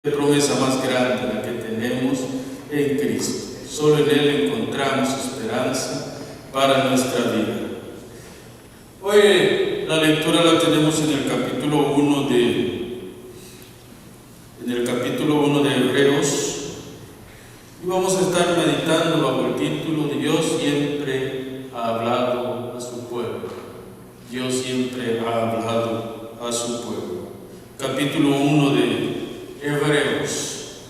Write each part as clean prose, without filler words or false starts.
Qué promesa más grande la que tenemos en Cristo. Solo en Él encontramos esperanza para nuestra vida. Hoy la lectura la tenemos en el capítulo 1 de Hebreos, y vamos a estar meditando bajo el título Dios siempre ha hablado a su pueblo. Dios siempre ha hablado a su pueblo. Capítulo 1 de Hebreos,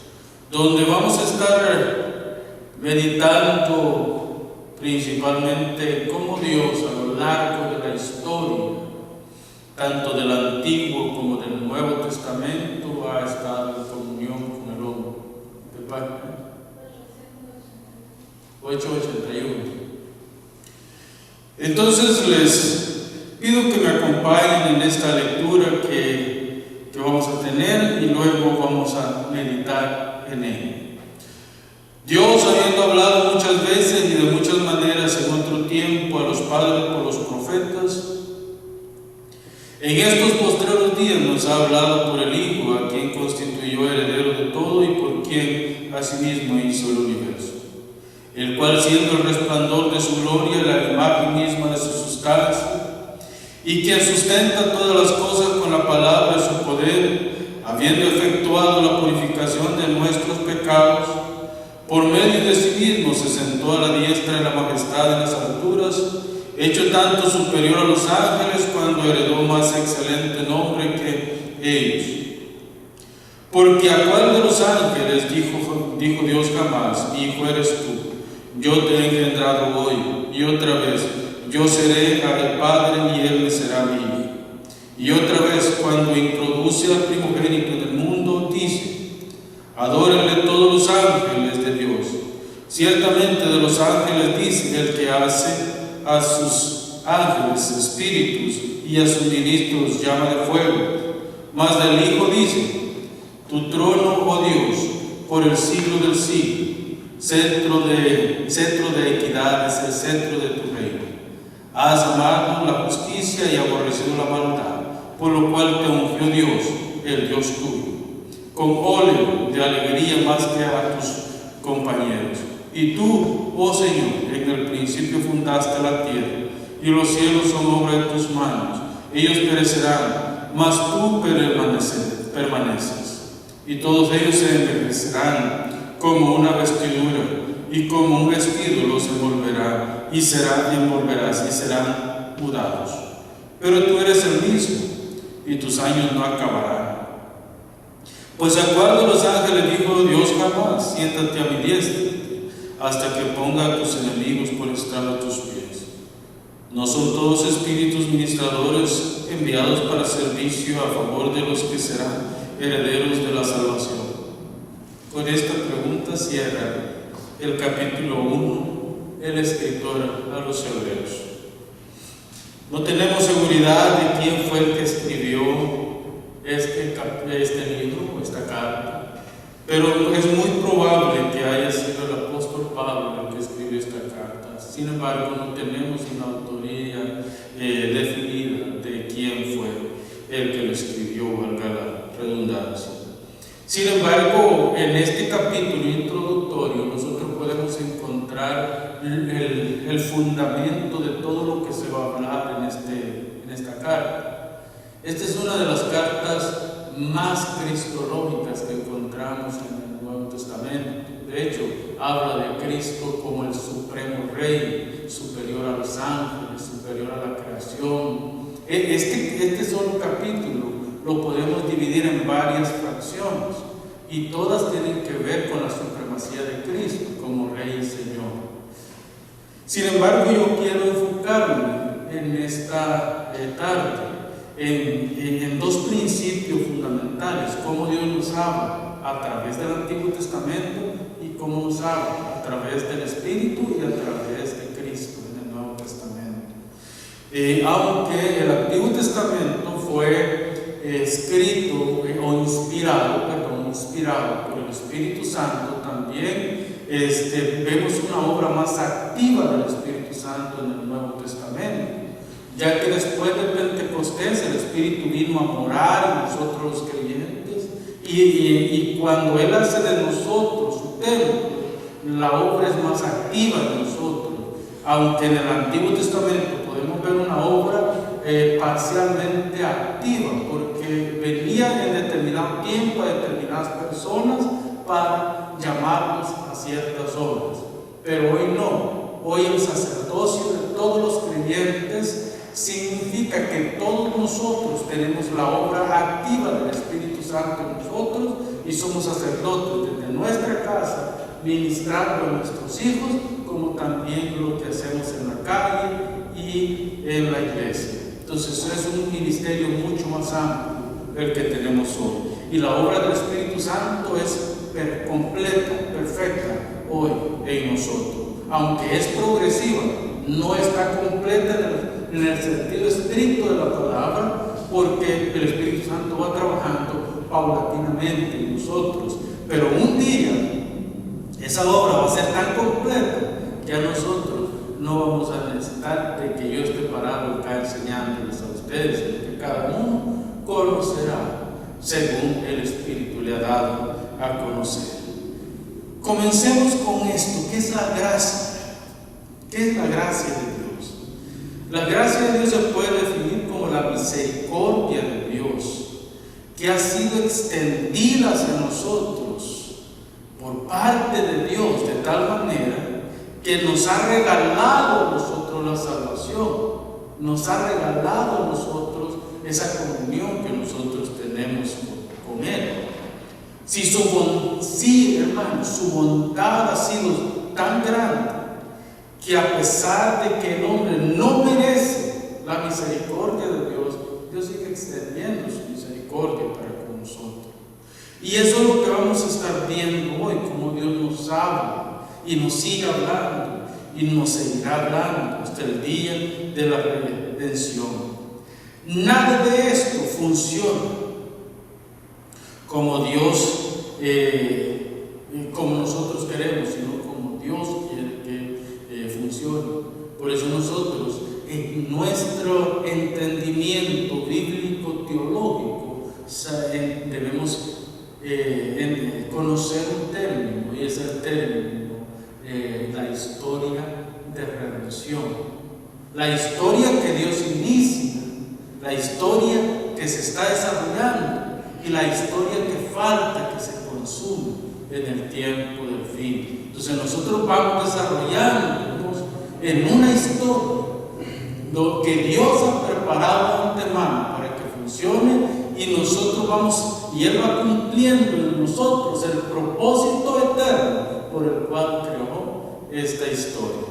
donde vamos a estar meditando principalmente cómo Dios a lo largo de la historia, tanto del Antiguo como del Nuevo Testamento, ha estado en comunión con el hombre. ¿Qué página? 881. Entonces les pido que me acompañen en esta lectura que vamos a tener y luego vamos a meditar en él. Dios, habiendo hablado muchas veces y de muchas maneras en otro tiempo a los padres por los profetas, en estos postreros días nos ha hablado por el Hijo, a quien constituyó heredero de todo y por quien asimismo hizo el universo, el cual, siendo el resplandor de su gloria, la imagen misma de su sustancia, y quien sustenta todas las cosas con la palabra de su poder, habiendo efectuado la purificación de nuestros pecados, por medio de sí mismo se sentó a la diestra de la majestad en las alturas, hecho tanto superior a los ángeles, cuando heredó más excelente nombre que ellos. Porque a cuál de los ángeles dijo Dios jamás: Hijo eres tú, yo te he engendrado hoy, y otra vez: yo seré el Padre y Él me será mi Hijo. Y otra vez, cuando introduce al primogénito en el mundo, dice: adórenle todos los ángeles de Dios. Ciertamente de los ángeles dice: el que hace a sus ángeles espíritus y a sus ministros llama de fuego. Mas del Hijo dice: tu trono, oh Dios, por el siglo del siglo, centro de equidad es el centro de tu reino. Has amado la justicia y aborrecido la maldad, por lo cual te ungió Dios, el Dios tuyo, con óleo de alegría más que a tus compañeros. Y tú, oh Señor, en el principio fundaste la tierra, y los cielos son obra de tus manos. Ellos perecerán, mas tú permaneces. Y todos ellos se envejecerán como una vestidura, y como un vestido los envolverá, y serán mudados. Pero tú eres el mismo, y tus años no acabarán. Pues a cuál de los ángeles dijo Dios jamás: siéntate a mi diestra, hasta que ponga a tus enemigos por estrado a tus pies? ¿No son todos espíritus ministradores enviados para servicio a favor de los que serán herederos de la salvación? Con esta pregunta cierra el capítulo 1 el escritor a los Hebreos. No tenemos seguridad de quién fue el que escribió este libro, esta carta, pero es muy probable que haya sido el apóstol Pablo el que escribió esta carta. Sin embargo, no tenemos una autoría definida de quién fue el que lo escribió, valga la redundancia. Sin embargo, en este capítulo introductorio nosotros podemos encontrar el fundamento de todo lo que se va a hablar en esta carta. Esta es una de las cartas más cristológicas que encontramos en el Nuevo Testamento. De hecho, habla de Cristo como el supremo Rey, superior a los ángeles, superior a la creación. Este solo capítulo lo podemos dividir en varias fracciones, y todas tienen que ver con la supremacía de Cristo como Rey y Señor. Sin embargo, yo quiero enfocarme en esta tarde en dos principios fundamentales: cómo Dios nos habla a través del Antiguo Testamento y cómo nos habla a través del Espíritu y a través de Cristo en el Nuevo Testamento. Aunque el Antiguo Testamento fue escrito o inspirado por el Espíritu Santo, también vemos una obra más activa del Espíritu Santo en el Nuevo Testamento, ya que después del Pentecostés el Espíritu vino a morar en nosotros los creyentes, Y cuando Él hace de nosotros su templo, la obra es más activa de nosotros. Aunque en el Antiguo Testamento podemos ver una obra parcialmente activa, porque venía en determinado tiempo a determinadas personas para llamarlos a ciertas obras. Pero hoy no. Hoy el sacerdocio de todos los creyentes significa que todos nosotros tenemos la obra activa del Espíritu Santo en nosotros y somos sacerdotes desde nuestra casa, ministrando a nuestros hijos, como también lo que hacemos en la calle y en la iglesia. Entonces es un ministerio mucho más amplio el que tenemos hoy. Y la obra del Espíritu Santo es completa, perfecta hoy en nosotros. Aunque es progresiva, no está completa en el sentido estricto de la palabra, porque el Espíritu Santo va trabajando paulatinamente en nosotros. Pero un día esa obra va a ser tan completa que a nosotros no vamos a necesitar de que yo esté parado acá enseñándoles a ustedes, que cada uno conocerá según el Espíritu le ha dado a conocer. Comencemos con esto. ¿Qué es la gracia? ¿Qué es la gracia de Dios? La gracia de Dios se puede definir como la misericordia de Dios, que ha sido extendida hacia nosotros por parte de Dios de tal manera que nos ha regalado a nosotros la salvación, nos ha regalado a nosotros esa comunión que nosotros tenemos con Él. Hermano, su bondad ha sido tan grande que a pesar de que el hombre no merece la misericordia de Dios, Dios sigue extendiendo su misericordia para con nosotros. Y eso es lo que vamos a estar viendo hoy, cómo Dios nos habla y nos sigue hablando y nos seguirá hablando hasta el día de la redención. Nada de esto funciona como Dios, como nosotros queremos, sino como Dios quiere que funcione. Por eso nosotros, en nuestro entendimiento bíblico teológico, debemos conocer un término, y es el término la historia de redención. La historia que Dios inicia, la historia que se está desarrollando y la historia que falta que se consume en el tiempo del fin. Entonces nosotros vamos desarrollándonos en una historia lo que Dios ha preparado de antemano para que funcione, y nosotros y Él va cumpliendo en nosotros el propósito eterno por el cual creó esta historia.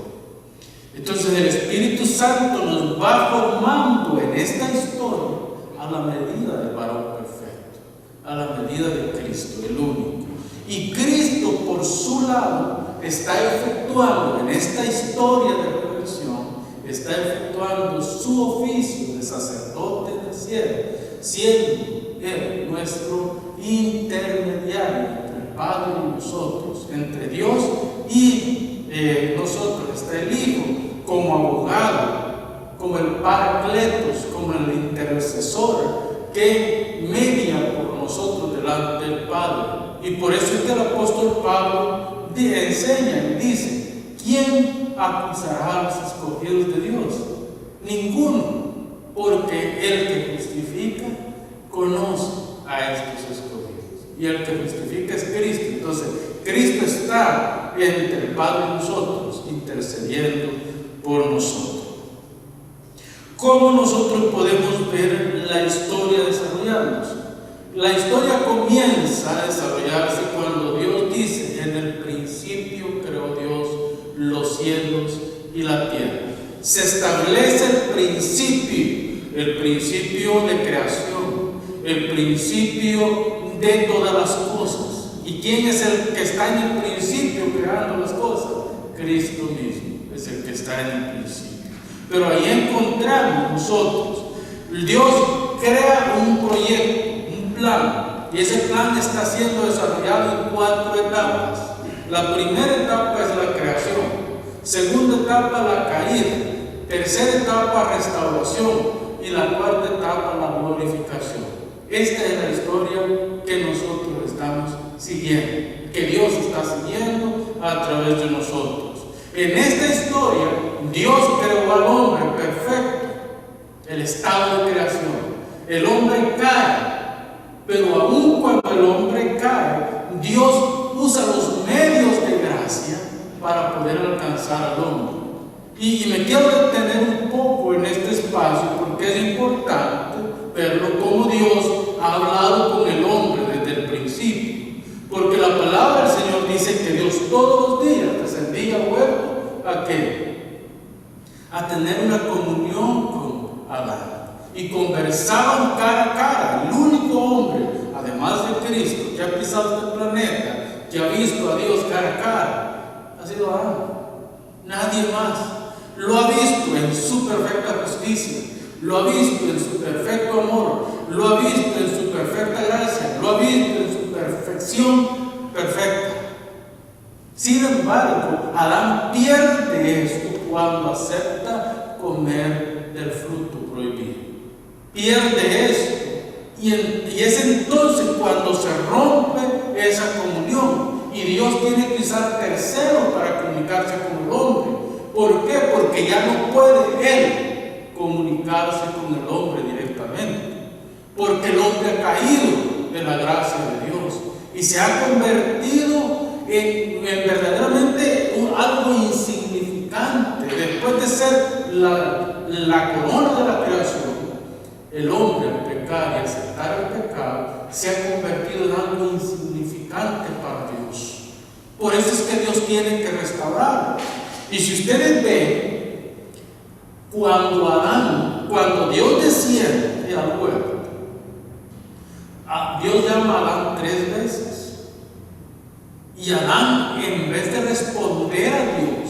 Entonces el Espíritu Santo nos va formando en esta historia a la medida del varón perfecto, a la medida de Cristo, el único. Y Cristo, por su lado, está efectuando en esta historia de redención, está efectuando su oficio de sacerdote del cielo, siendo Él nuestro intermediario entre el Padre y nosotros, entre Dios y nosotros. Está el Hijo como abogado, como el Paracletos, como el intercesor que media por nosotros delante del Padre. Y por eso es que el apóstol Pablo enseña y dice: ¿quién acusará a los escogidos de Dios? Ninguno, porque el que justifica conoce a estos escogidos, y el que justifica es Cristo. Entonces Cristo está entre el Padre y nosotros, intercediendo por nosotros. ¿Cómo nosotros podemos ver la historia desarrollándose? La historia comienza a desarrollarse cuando Dios dice: en el principio creó Dios los cielos y la tierra. Se establece el principio de creación, el principio de todas las cosas. ¿Y quién es el que está en el principio creando las cosas? Cristo mismo es el que está en el principio. Pero ahí encontramos nosotros, Dios crea un proyecto, un plan, y ese plan está siendo desarrollado en 4 etapas. La primera etapa es la creación, segunda etapa la caída, tercera etapa restauración y la cuarta etapa la glorificación. Esta es la historia que nosotros estamos siguiendo, que Dios está siguiendo a través de nosotros. En esta historia, Dios creó al hombre perfecto, el estado de creación. El hombre cae, pero aún cuando el hombre cae, Dios usa los medios de gracia para poder alcanzar al hombre. Y me quiero detener un poco en este espacio porque es importante verlo como Dios ha hablado con el hombre desde el principio. Porque la palabra del Señor dice que Dios todos los días descendía al huerto ¿a qué? A tener una comunión con Adán. Y conversaban cara a cara. El único hombre, además de Cristo, que ha pisado este planeta, que ha visto a Dios cara a cara, ha sido Adán. Nadie más. Lo ha visto en su perfecta justicia, lo ha visto en su perfecto amor, lo ha visto en su perfecta gracia, lo ha visto en su perfección perfecta. Sin embargo, Adán pierde esto cuando acepta comer del fruto prohibido. Pierde esto. Y es entonces cuando se rompe esa comunión. Y Dios tiene que usar terceros para comunicarse con el hombre. ¿Por qué? Porque ya no puede Él comunicarse con el hombre directamente. Porque el hombre ha caído de la gracia de Dios. Y se ha convertido en verdaderamente algo insignificante. Después de ser la corona de la creación, el hombre al pecar y aceptar el pecado se ha convertido en algo insignificante para Dios. Por eso es que Dios tiene que restaurarlo. Y si ustedes ven, cuando Dios desciende al huerto, Dios llama a Adán 3 veces. Y Adán, en vez de responder a Dios,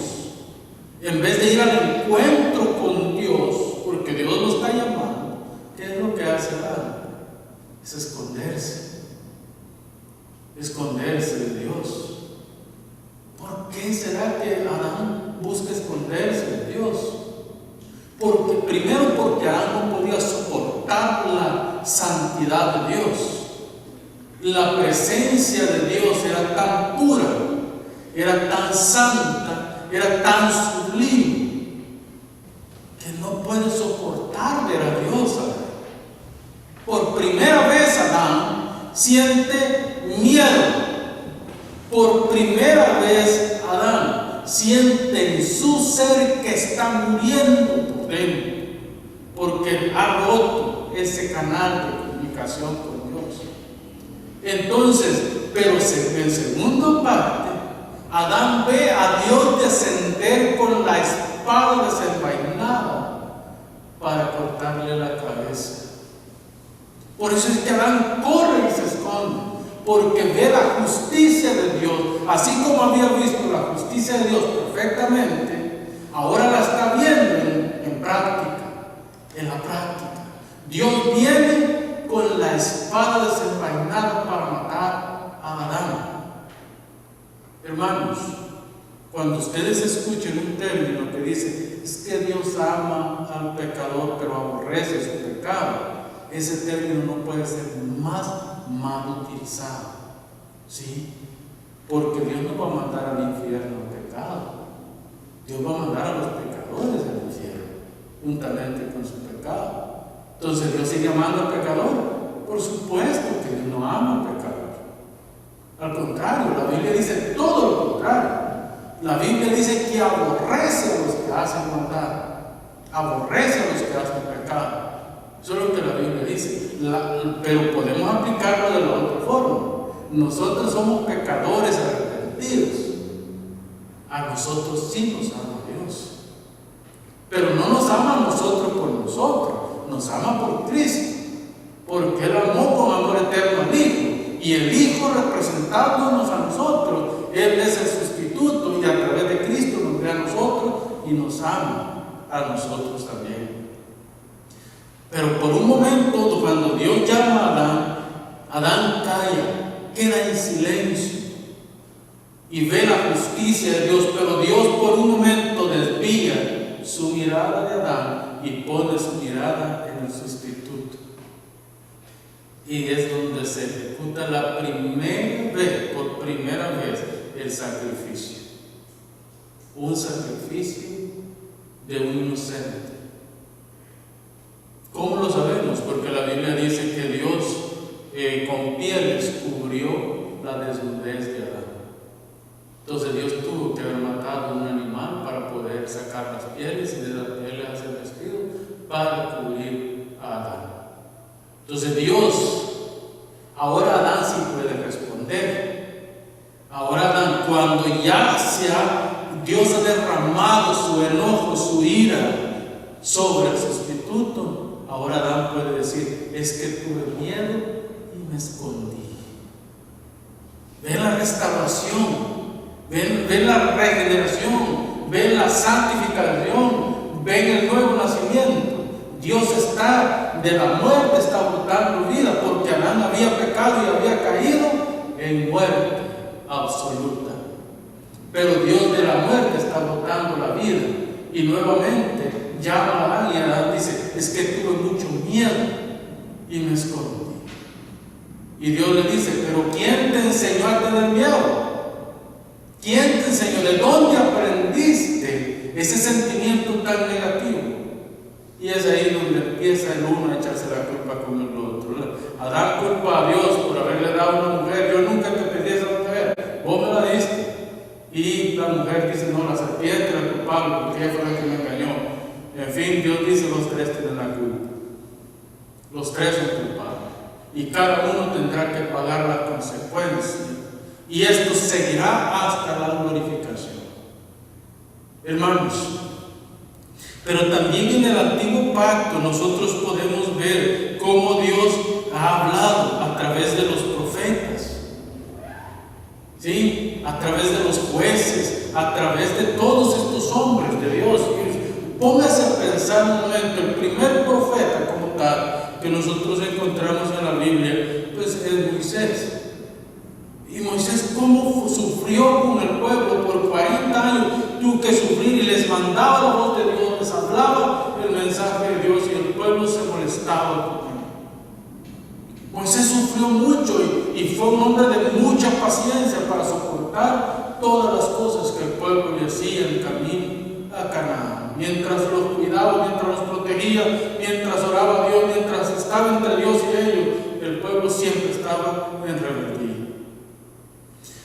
en vez de ir al encuentro con Dios, porque Dios lo está llamando, ¿qué es lo que hace Adán? Es esconderse. Esconderse de Dios. ¿Por qué será que Adán busca esconderse de Dios? Primero porque Adán no podía soportar la santidad de Dios. La presencia de Dios era tan pura, era tan santa, era tan sublime, que no puede soportar ver a Dios. Por primera vez Adán siente miedo. Por primera vez Adán siente en su ser que está muriendo por dentro, porque ha roto ese canal de comunicación con Dios. Entonces, pero en segunda parte, Adán ve a Dios descender con la espada desenvainada para cortarle la cabeza. Por eso es que Adán corre y se esconde, porque ve la justicia de Dios. Así como había visto la justicia de Dios perfectamente, ahora la está viendo en práctica, en la práctica. Dios viene con la espada desenvainada para matar a Adán. Hermanos, cuando ustedes escuchen un término que dice, es que Dios ama al pecador, pero aborrece su pecado, ese término no puede ser más mal utilizado. ¿Sí? Porque Dios no va a mandar al infierno al pecado. Dios va a mandar a los pecadores al infierno, juntamente con su pecado. Entonces, ¿Dios sigue amando al pecador? Por supuesto que Dios no ama al pecador. Al contrario, la Biblia dice todo lo contrario. La Biblia dice que aborrece a los que hacen maldad, aborrece a los que hacen pecado. Eso es lo que la Biblia dice. Pero podemos aplicarlo de la otra forma. Nosotros somos pecadores arrepentidos. A nosotros sí nos ama Dios. Pero no nos ama a nosotros por nosotros, nos ama por Cristo. Porque Él amó con amor eterno al Hijo. Y el Hijo, representándonos a nosotros, Él es el sustituto y a través de Cristo nos ve a nosotros y nos ama a nosotros también. Pero por un momento, cuando Dios llama a Adán, Adán calla, queda en silencio y ve la justicia de Dios, pero Dios por un momento desvía su mirada de Adán y pone su mirada en el sustituto. y es donde se ejecuta por primera vez, el sacrificio. Un sacrificio de un inocente. ¿Cómo lo sabemos? Porque la Biblia dice que Dios con pieles cubrió la desnudez de Adán. Entonces Dios tuvo que haber matado un animal para poder sacar las pieles y de las pieles hacer vestido para cubrir a Adán. Entonces Dios, ahora Adán sí puede responder. Ahora Adán, cuando ya Dios ha derramado su enojo, su ira sobre el sustituto, ahora Adán puede decir, es que tuve miedo y me escondí. Ven la restauración, ven la regeneración, ven la santificación, ven el nuevo nacimiento. Dios de la muerte está brotando vida, porque Adán había pecado y había caído en muerte absoluta. Pero Dios de la muerte está brotando la vida, y nuevamente llama a Adán, y Adán dice, es que tuve mucho miedo y me escondí. Y Dios le dice, pero ¿quién te enseñó a tener miedo? ¿Quién te enseñó? ¿De dónde aprendiste ese sentimiento tan negativo? Y es ahí donde empieza el uno a echarse la culpa con el otro, a dar culpa a Dios por haberle dado una mujer. Yo nunca te pedí esa mujer, vos me la diste. Y la mujer dice, no, la serpiente era culpable porque ella fue la que me engañó. En fin, Dios dice, los tres tienen la culpa. Los tres son culpables. Y cada uno tendrá que pagar la consecuencia. Y esto seguirá hasta la glorificación. Hermanos, pero también en el antiguo pacto nosotros podemos ver cómo Dios ha hablado a través de los profetas, ¿sí? A través de los jueces, a través de todos estos hombres de Dios. Póngase a pensar un momento, el primer profeta como tal que nosotros encontramos en la Biblia, pues es Moisés. Y Moisés, cómo sufrió con el pueblo por 40 años, tuvo que sufrir, y les mandaba la voz de Dios, les hablaba el mensaje de Dios, y el pueblo se molestaba con él. Moisés sufrió mucho y fue un hombre de mucha paciencia para soportar todas las cosas que el pueblo le hacía en camino a Canaán. Mientras los cuidaba, mientras los protegía, mientras oraba a Dios, mientras estaba entre Dios y ellos, el pueblo siempre estaba en rebeldía.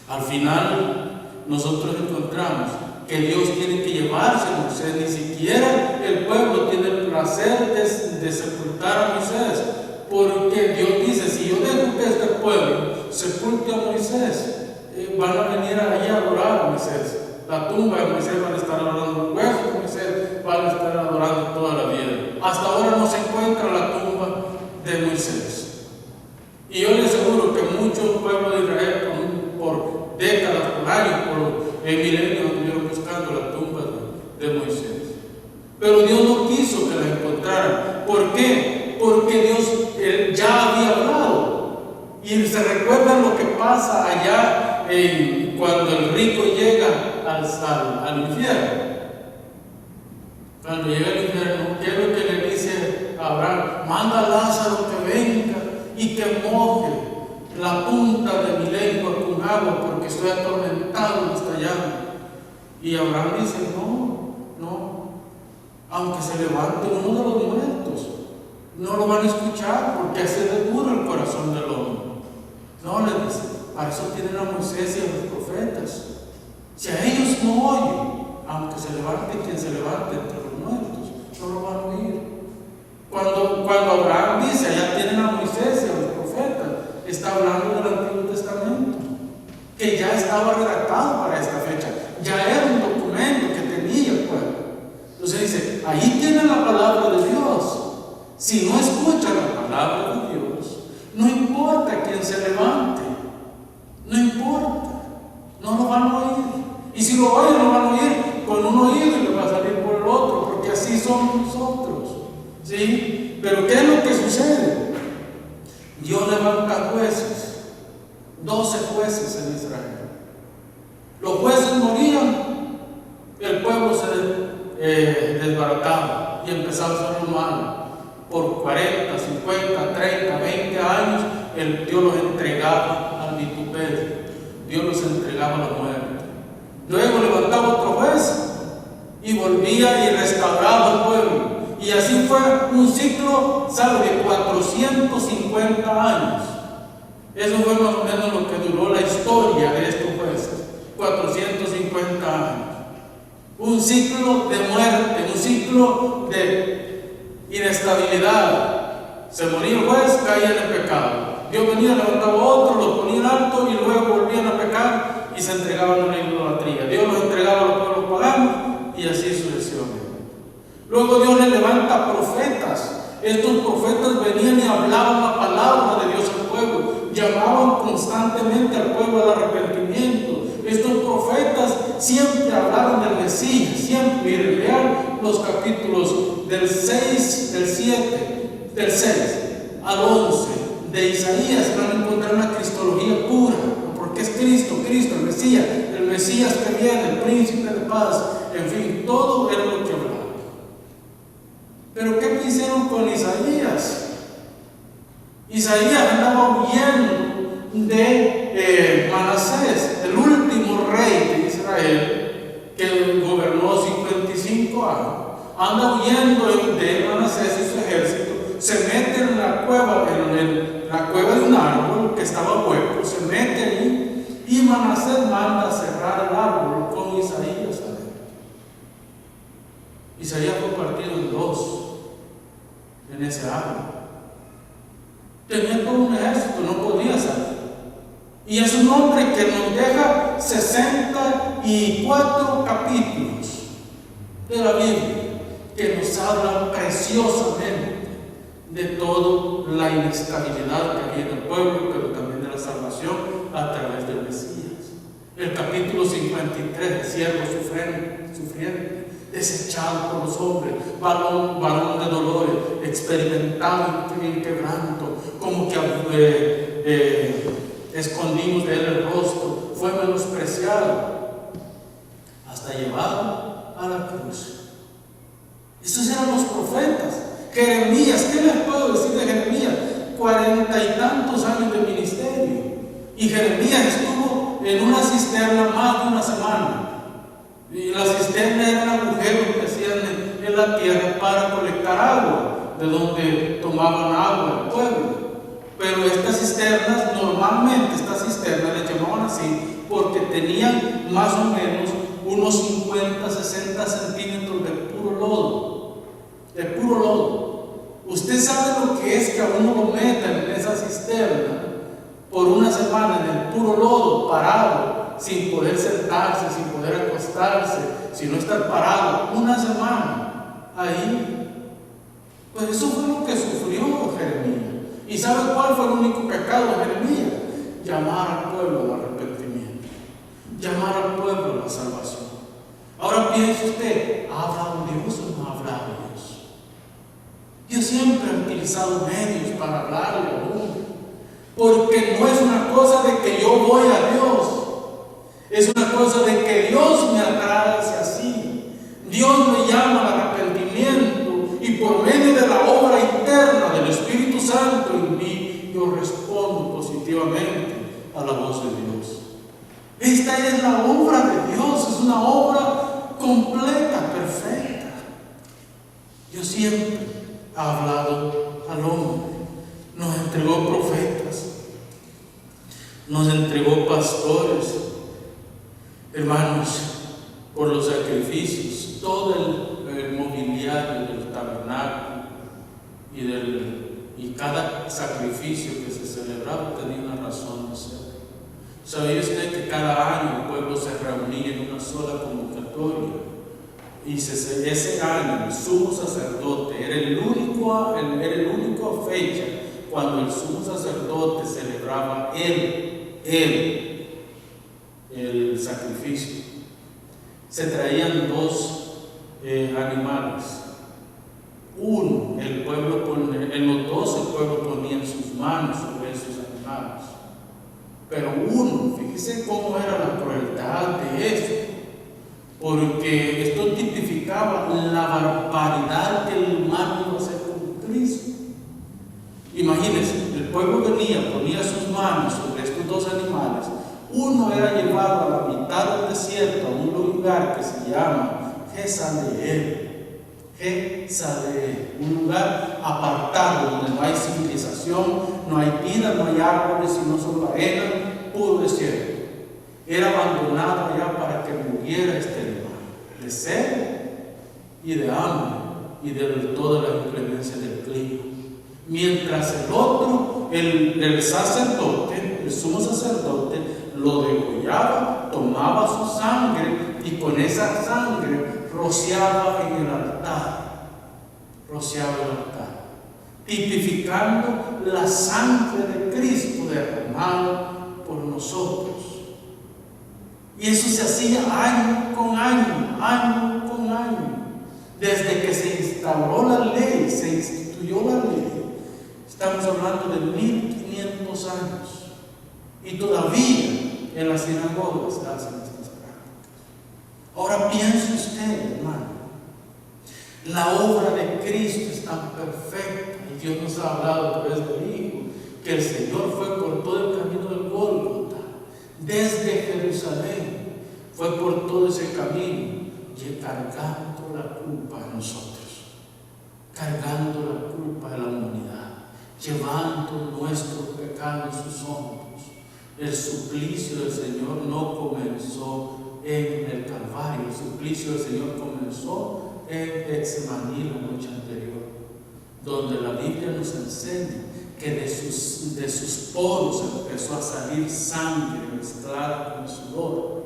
Al final, nosotros encontramos que Dios tiene que llevarse a Moisés. Ni siquiera el pueblo tiene el placer de sepultar a Moisés, porque Dios dice, si yo dejo que este pueblo sepulte a Moisés, van a venir allí a adorar a Moisés. La tumba de Moisés van a estar adorando, el hueso de Moisés van a estar adorando toda la vida. Hasta ahora no se encuentra la tumba de Moisés. Y yo les aseguro que muchos pueblos de Israel, por décadas, por años, por milenios, estuvieron buscando la tumba de Moisés. Pero Dios no quiso que la encontraran. ¿Por qué? Porque Dios ya había hablado. Y se recuerdan lo que pasa allá cuando el rico llega al infierno. Cuando llega al infierno, ¿qué es lo que le dice a Abraham? Manda a Lázaro que venga y que moje la punta de mi lengua con agua, porque estoy atormentado en esta llama. Y Abraham dice, no, aunque se levante uno de los muertos, no lo van a escuchar, porque así es duro el corazón del hombre. No, le dice, para eso tienen a Moisés y a los profetas. Si a ellos no oyen, aunque se levante quien se levante entre los muertos, no lo van a oír. Cuando Abraham dice, allá tienen a Moisés y a los profetas, está hablando del Antiguo Testamento, que ya estaba redactado para esta fecha, ya era un documento que tenía el pueblo. Entonces dice, ahí tienen la palabra de Dios. Si no escuchan la palabra de Dios, no importa quién se levante, no importa, no lo van a oír. Y si lo oyen, lo van a oír con un oído y le va a salir por el otro, porque así somos nosotros, ¿sí? Pero ¿qué es lo que sucede? Dios levanta jueces, 12 jueces en Israel. Los jueces morían, el pueblo se desbarataba y empezaba a ser humano. Por 40, 50, 30, 20 años que Dios los entregaba al vituperio, Dios los entregaba a la muerte. Luego levantaba otro juez y volvía y restauraba al pueblo. Y así fue un ciclo, ¿sabe?, de 450 años. Eso fue más o menos lo que duró la historia de estos jueces, 450 años. Un ciclo de muerte, un ciclo de inestabilidad. Se moría el juez, caía en el pecado. Dios venía, levantaba otro, los ponía en alto y luego volvían a pecar y se entregaban a la idolatría. Dios los entregaba a los pueblos paganos y así sucesivamente. Luego Dios le levanta profetas. Estos profetas venían y hablaban la palabra de Dios al pueblo, llamaban constantemente al pueblo al arrepentimiento. Estos profetas siempre hablaron del Mesías, siempre. Miren, lean los capítulos del 6 al 11 de Isaías, van a encontrar una cristología pura, porque es Cristo, el Mesías que viene, el príncipe de paz, en fin, todo era lo que hablaba. Pero ¿qué hicieron con Isaías? Isaías andaba huyendo de Manasés, el último rey de Israel, que gobernó 55 años. Anda huyendo de Manasés y su ejército, se mete en la cueva, la cueva de un árbol que estaba hueco, se mete allí y Manasés manda a cerrar el árbol con Isaías adentro. Isaías fue partido en dos en ese árbol. Tenía todo un ejército, no podía salir. Y es un hombre que nos deja 64 capítulos de la Biblia que nos hablan preciosamente de toda la inestabilidad que había en el pueblo, pero también de la salvación a través del Mesías. El capítulo 53, el siervo sufriente, desechado por los hombres, varón de dolores, experimentado en quebranto, como que escondimos de él el rostro, fue menospreciado, hasta llevado a la cruz. Esos eran los profetas. Jeremías, ¿qué les puedo decir de Jeremías? 40 y tantos años de ministerio. Y Jeremías estuvo en una cisterna más de una semana. Y la cisterna era un agujero que hacían en la tierra para colectar agua, de donde tomaban agua el pueblo. Pero estas cisternas, normalmente estas cisternas les llamaban así porque tenían más o menos unos 50, 60 centímetros de puro lodo. De puro lodo. Usted sabe lo que es que a uno lo metan en esa cisterna por una semana en el puro lodo, parado, sin poder sentarse, sin poder acostarse, sino estar parado una semana ahí. Pues eso fue lo que sufrió Jeremías. ¿Y sabe cuál fue el único pecado de Jeremías? Llamar al pueblo al arrepentimiento, llamar al pueblo a la salvación. Ahora piense usted, ¿ha hablado Dios o no ha hablado Dios? Dios siempre ha utilizado medios para hablarle a uno, porque no es una cosa de que yo voy a Dios, es una cosa de que Dios me atrae hacia sí. Dios me llama al arrepentimiento y por medio de la obra interna del Espíritu Santo en mí, yo respondo positivamente a la voz de Dios. Esta es la obra de Dios, es una obra completa, perfecta. Dios siempre ha hablado al hombre, nos entregó profetas, nos entregó pastores, hermanos, por los sacrificios, todo el mobiliario del tabernáculo y cada sacrificio que se celebraba tenía una razón de ser. ¿Sabía usted que cada año el pueblo se reunía en una sola convocatoria? Y ese año el sumo sacerdote era el único fecha cuando el sumo sacerdote celebraba el sacrificio. Se traían dos animales. Uno, en los dos el pueblo ponía sus manos sobre esos animales. Pero uno, fíjese cómo era la crueldad de eso, porque esto tipificaba la barbaridad que el humano iba a hacer con Cristo. Imagínense, el pueblo venía, ponía sus manos sobre estos dos animales, uno era llevado a la mitad del desierto, a un lugar que se llama Jezreel, un lugar apartado donde no hay civilización, no hay vida, no hay árboles, sino solo arena, puro desierto. Era abandonado allá para que muriera este animal, de sed y de hambre y de toda la inclemencia del clima. Mientras el otro, el sacerdote, el sumo sacerdote, lo degollaba, tomaba su sangre y con esa sangre rociaba en el altar. Tipificando la sangre de Cristo derramada por nosotros. Y eso se hacía año con año. Desde que se instauró la ley, se instituyó la ley, estamos hablando de 1500 años. Y todavía en las sinagogas hacen estas prácticas. Ahora piense usted, hermano, la obra de Cristo es tan perfecta. Y Dios nos ha hablado a través del Hijo, que el Señor fue por todo el camino del Gólgota, desde Jerusalén, fue por todo ese camino, y cargando la culpa de nosotros, cargando la culpa de la humanidad, llevando nuestros pecados en sus hombros. El suplicio del Señor no comenzó en el Calvario, el suplicio del Señor comenzó en Getsemaní la noche anterior, donde la Biblia nos enseña que de sus poros empezó a salir sangre mezclada con sudor.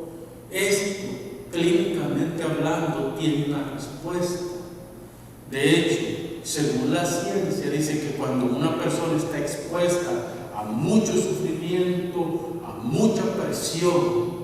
Esto, clínicamente hablando, tiene una respuesta. De hecho, según la ciencia, dice que cuando una persona está expuesta a mucho sufrimiento, a mucha presión,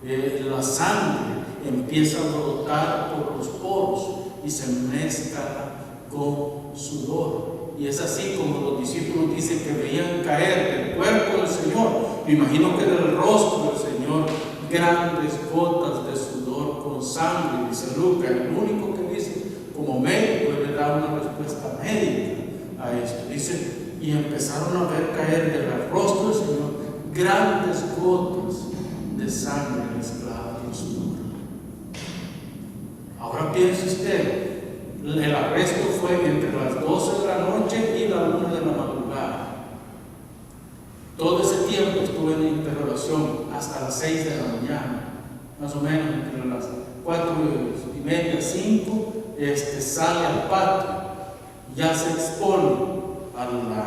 la sangre empieza a brotar por los poros y se mezcla con sudor. Y es así como los discípulos dicen que veían caer del cuerpo del Señor, me imagino que del rostro del Señor, grandes gotas de sudor con sangre. Dice Lucas, el único que dice como médico, le da una respuesta médica a esto. Dice, y empezaron a ver caer del rostro del Señor grandes gotas de sangre mezclada con sudor. Ahora piense usted, el arresto fue entre las 12 de la noche y la 1 de la madrugada. Todo ese tiempo estuve en interrogación hasta las 6 de la mañana, más o menos entre las 4:30, 5, sale al patio, ya se expone a la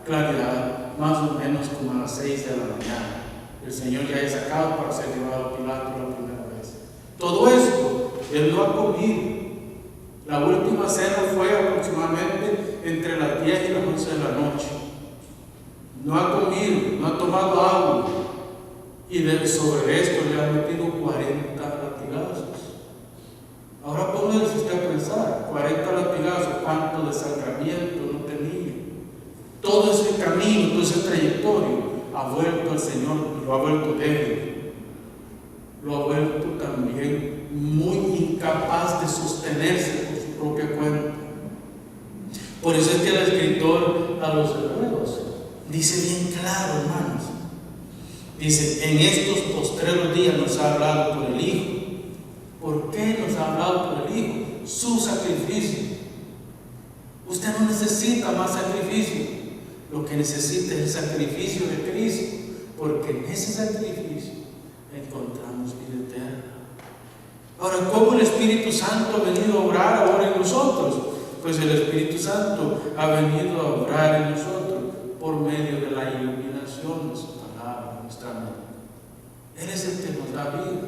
claridad, más o menos como a las 6 de la mañana. El Señor ya es sacado para ser llevado a Pilato la primera vez. Todo eso, Él no ha comido. La última cena fue aproximadamente entre las 10 y las 11 de la noche. No ha comido, no ha tomado agua. Y sobre esto le han metido 40 latigazos. Ahora póngase usted a pensar, 40 latigazos, ¿cuánto desangramiento no tenía? Todo ese camino, todo ese trayectorio, ha vuelto al Señor, lo ha vuelto débil. Lo ha vuelto también muy incapaz de sostenerse por su propia cuenta. Por eso es que el escritor a los Hebreos dice bien claro, hermanos. Dice, en estos postreros días nos ha hablado por el Hijo. ¿Por qué nos ha hablado por el Hijo? Su sacrificio. Usted no necesita más sacrificio. Lo que necesita es el sacrificio de Cristo, porque en ese sacrificio encontramos vida eterna. Ahora, ¿cómo el Espíritu Santo ha venido a obrar ahora en nosotros? Pues el Espíritu Santo ha venido a obrar en nosotros por medio de la iluminación de su palabra en nuestra mente. Él es el que nos da vida.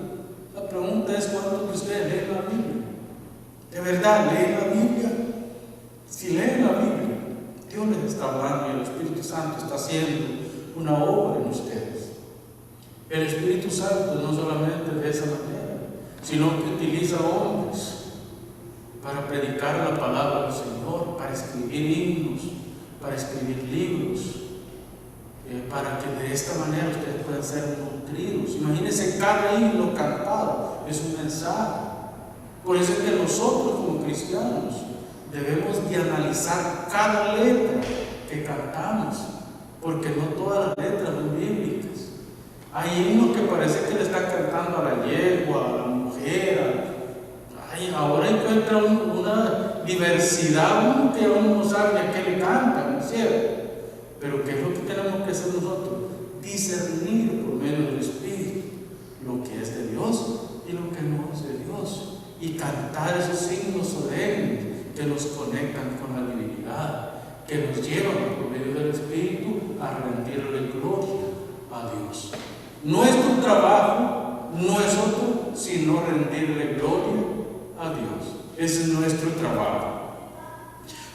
La pregunta es, ¿cuántos de ustedes leen la Biblia? ¿De verdad leen la Biblia? Si leen la Biblia, Dios les está hablando y el Espíritu Santo está haciendo una obra en ustedes. El Espíritu Santo no solamente de esa manera, sino que utiliza hombres para predicar la palabra del Señor, para escribir himnos, para escribir libros, para que de esta manera ustedes puedan ser nutridos. Imagínense, cada himno cantado es un mensaje. Por eso es que nosotros como cristianos debemos de analizar cada letra que cantamos porque no todas las letras son bíblicas. Hay uno que parece que le está cantando a la yegua, a la mujer. Ahora encuentra una diversidad, uno que uno no sabe a qué le canta, ¿no es cierto? Pero ¿qué es lo que tenemos que hacer nosotros? Discernir por medio del Espíritu lo que es de Dios y lo que no es de Dios, y cantar esos signos solemnes que nos conectan con la divinidad, que nos llevan por medio del Espíritu a rendirle gloria a Dios. Nuestro trabajo no es otro sino rendirle gloria a Dios. Ese es nuestro trabajo.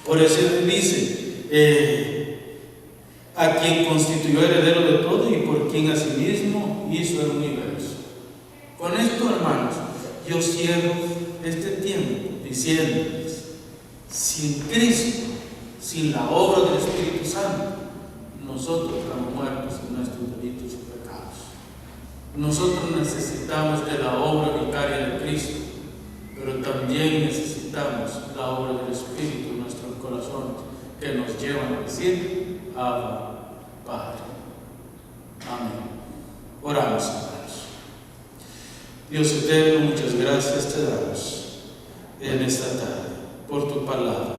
Por eso dice, a quien constituyó heredero de todo y por quien asimismo hizo el universo. Con esto, hermanos, yo cierro este tiempo diciéndoles: sin Cristo, sin la obra del Espíritu Santo, nosotros estamos muertos en nuestros delitos y pecados. Nosotros necesitamos de la obra vicaria de Cristo, pero también necesitamos la obra del Espíritu en nuestros corazones, que nos llevan a decir: Abba, Padre. Amén. Oramos, hermanos. Dios eterno, muchas gracias te damos en esta tarde por tu palabra.